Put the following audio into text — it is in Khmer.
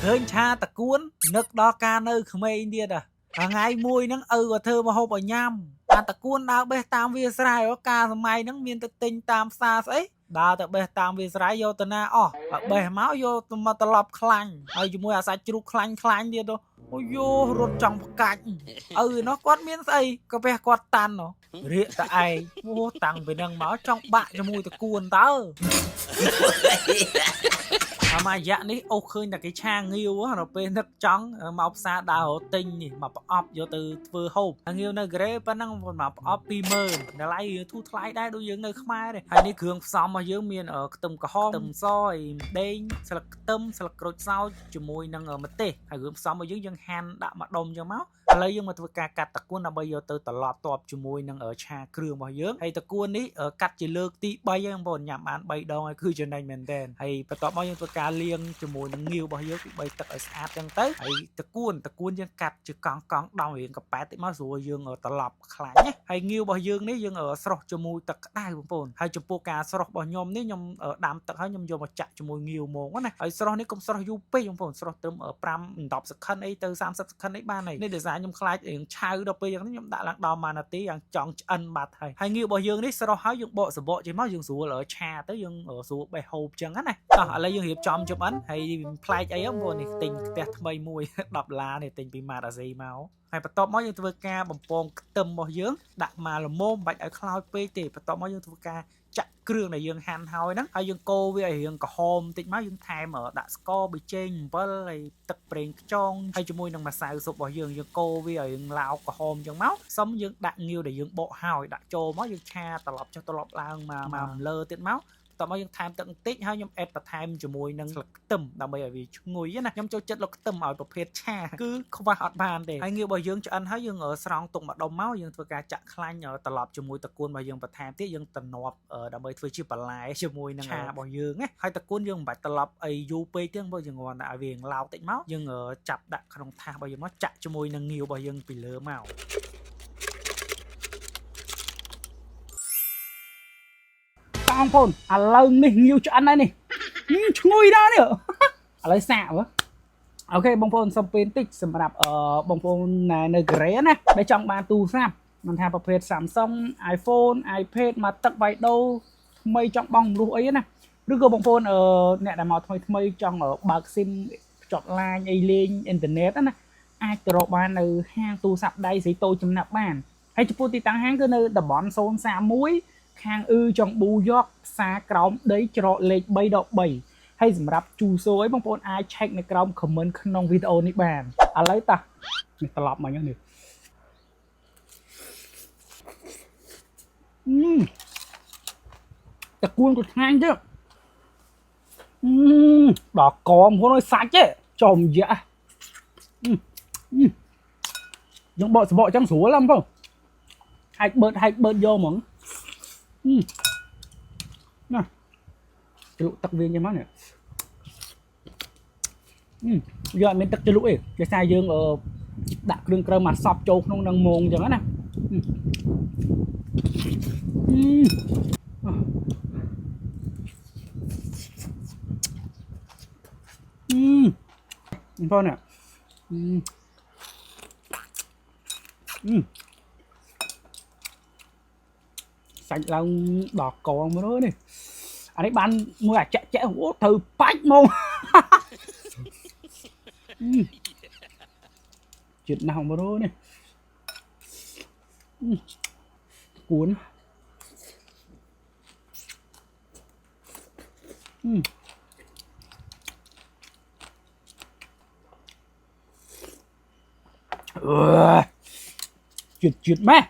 ឃើញឆាតកួននឹកដល់ការនៅក្មេងទៀតថ្ងៃមួយហ្នឹងឪក៏ធ្វើមកហូបឲ្យញ៉ាំអាតកួនដើរបេះតាមវាលស្រែកាលសម័យហ្នឹងមានទៅទិញតាមផ្សារស្អីដើរទៅបេះតាមវាលស្រែយកទៅណាអស់បេះមកយកទៅមកត្រឡប់ខ្លាញ់ហើយជាមួយអាសាច់ជ្រូកខ្លាញ់ទៀតអូយោរត់ចង់ផ្កាច់ឪនោះគាត់មានស្អីក៏បេះគាត់តាន់រៀកតែឯងអូតាំងពីហ្នឹងមកចង់បាក់ជាមួយតកួនតើអាម៉ាយ៉ានេះអូឃើញតែគេឆាងាវដល់ពេលនឹកចង់មកផ្សារដើររត់ទិញនេះមកប្រអប់យកទៅធ្វើហូបងាវនៅក្រេប៉ុណ្ណឹងមកប្រអប់ 20000 តម្លៃធូរថ្លៃដែរដូចយើងនៅខ្មែរទេហើយនេះគ្រឿងផ្សំរបស់យើងមានខ្ទឹមក្រហមខ្ទឹមសហើយដេងស្លឹកខ្ទឹមស្លឹកក្រូចសើចជាមួយនឹងម្ទេសហើយគ្រឿងផ្សំរបស់យើងហាន់ដាក់មកដុំចឹងមកឥឡូវយើងមកធ្វើការកាត់តកួនដើម្បីយកទៅត្រឡប់តបជាមួយនឹងឆាគ្រឿងរបស់យើងហើយតកួននេះកាត់ជាលើកទី3ហ្នឹងបងប្អូនញ៉ាំបាន3ដងហើយគឺចំណេញមែនទែនហើយបន្ទាប់មកយើងធ្វើការលាងជាមួយនឹងងាវរបស់យើងពី3ទឹកឲ្យស្អាតចឹងទៅហើយតកួនយើងកាត់ជាកង់ដោងរៀងកប៉ែតតិចមកស្រួលយើងត្រឡប់ខ្លាញ់ណាហើយងាវរបស់យើងនេះយើងស្រុះជាមួយទឹកក្តៅបងប្អូនហើយចំពោះការស្រុះរបស់ខ្ញុំនេះខ្ញុំដាំទឹកហើយខ្ញុំយកមកចាក់ជាមួយងាវហ្មងណាហើយស្រុះនេះកុំស្រុះយូរពេកបងប្អូនស្រុះត្រឹម5 10 សក្តិអីទៅ30 សក្តិអីបានហើយនេះដោយសារខ្ញុំខ្លាចរៀងឆៅដល់ពេលយ៉ាងនេះខ្ញុំដាក់ឡើងដល់1នាទីយ៉ាងចង់ឆ្អិនបាត់ហើយងាវរបស់យើងនេះស្រុះហើយយើងបកសបកចេញមកយើងស្រួលឆាទៅយើងស្រួលបេះហូបចឹងណាតោះឥឡូវយើងរៀបចំចំអិនហើយប្លែកអីបងប្អូននេះទិញផ្ទះថ្មីមួយ$10នេះទិញពីម៉ាតអាស៊ីមកហើយបន្ទាប់មកយើងធ្វើការបំពងខ្ទឹមរបស់យើងដាក់មកល្មមបាច់ឲ្យខ្លោចពេកទេបន្ទាប់មកយើងធ្វើការចាក់គ្រឿងដែលយើងហាន់ហើយហ្នឹងហើយយើងកូរវាឲ្យរាងក្រហមបន្តិចមកយើងថែមដាក់ស្ករប៊ីចេងអំបិលហើយទឹកប្រេងខ្យងហើយជាមួយនឹងម្សៅស៊ុបរបស់យើងកូរវាឲ្យឡើងឡោកក្រហមអញ្ចឹងមកសុំយើងដាក់ងាវដែលយើងបកហើយដាក់ចូលមកយើងឆាត្រឡប់ចុះត្រឡប់ឡើងមកលើទៀតមកតោះមកយើងថែមទឹកបន្តិចហើយខ្ញុំអេដបន្ថែមជាមួយនឹងស្លឹកខ្ទឹមដើម្បីឲ្យវាឈ្ងុយណាខ្ញុំចូលចិត្តលោកខ្ទឹមឲ្យប្រភេទឆាគឺខ្វះអត់បានទេហើយងាវរបស់យើងឆ្អិនហើយយើងស្រង់ទុកមកដុំមកយើងធ្វើការចាក់ខ្លាញ់ត្រឡប់ជាមួយតកួនរបស់យើងបន្ថែមទៀតយើងតំណប់ដើម្បីធ្វើជាបន្លែជាមួយនឹងឆារបស់យើងណាហើយតកួនយើងមិនបាច់ត្រឡប់អីយូរពេកទេព្រោះយើងគ្រាន់តែឲ្យវាឡោកតិចមកយើងចាប់ដាក់ក្នុងថាសរបស់យើងមកចាក់ជាមួយនឹងងាវរបស់យើងពីលើមកបងប្អូនឥឡូវនេះងាវឆ្អិនហើយនេះឈ្ងុយដែរនេះឥឡូវសាកមើលអូខេបងប្អូនសុំពេលបន្តិចសម្រាប់បងប្អូននៅកូរ៉េណាដែលចង់បានទូរស័ព្ទមិនថាប្រភេទ Samsung iPhone iPad មកទឹកបៃដូថ្មីចង់បង់រស់អីណាឬក៏បងប្អូនអ្នកដែលមកថ្មីចង់បើក SIM ភ្ជាប់ LAN អីលេងអ៊ីនធឺណិតណាអាចទៅរកបាននៅហាងទូរស័ព្ទដៃស្រីតូចចំណាប់បានហើយចំពោះទីតាំងហាងគឺនៅតំបន់031ខាងចុងប៊ូយ៉កផ្សារក្រោមដីច្រកលេខ 3/3 ហើយសម្រាប់ជូសូអីបងប្អូនអាច check នៅក្រោម comment ក្នុងវីដេអូនេះបានឥឡូវតោះនេះត្រឡប់មកនេះតកួនក៏ឆ្ងាញ់ទេដល់កមខ្លួនឲ្យសាច់ទេចំយ៉ាយើងបកសបកចឹងស្រួលហ្នឹងបងហាច់បឺតយកហ្មងណាជ្រលក់ទឹកវាញ៉ាំមកនេះយកអត់មានទឹកជ្រលក់ទេគេថាយើងដាក់គ្រឿងក្រៅមកសពចូលក្នុងនឹងមងអញ្ចឹងណាបងណាសាច់ឡើងដល់កងមើលនេះអានេះបានមួយអាចាក់អូត្រូវបាច់មកជាតិណាស់មើលនេះគួនជាតិម៉េះ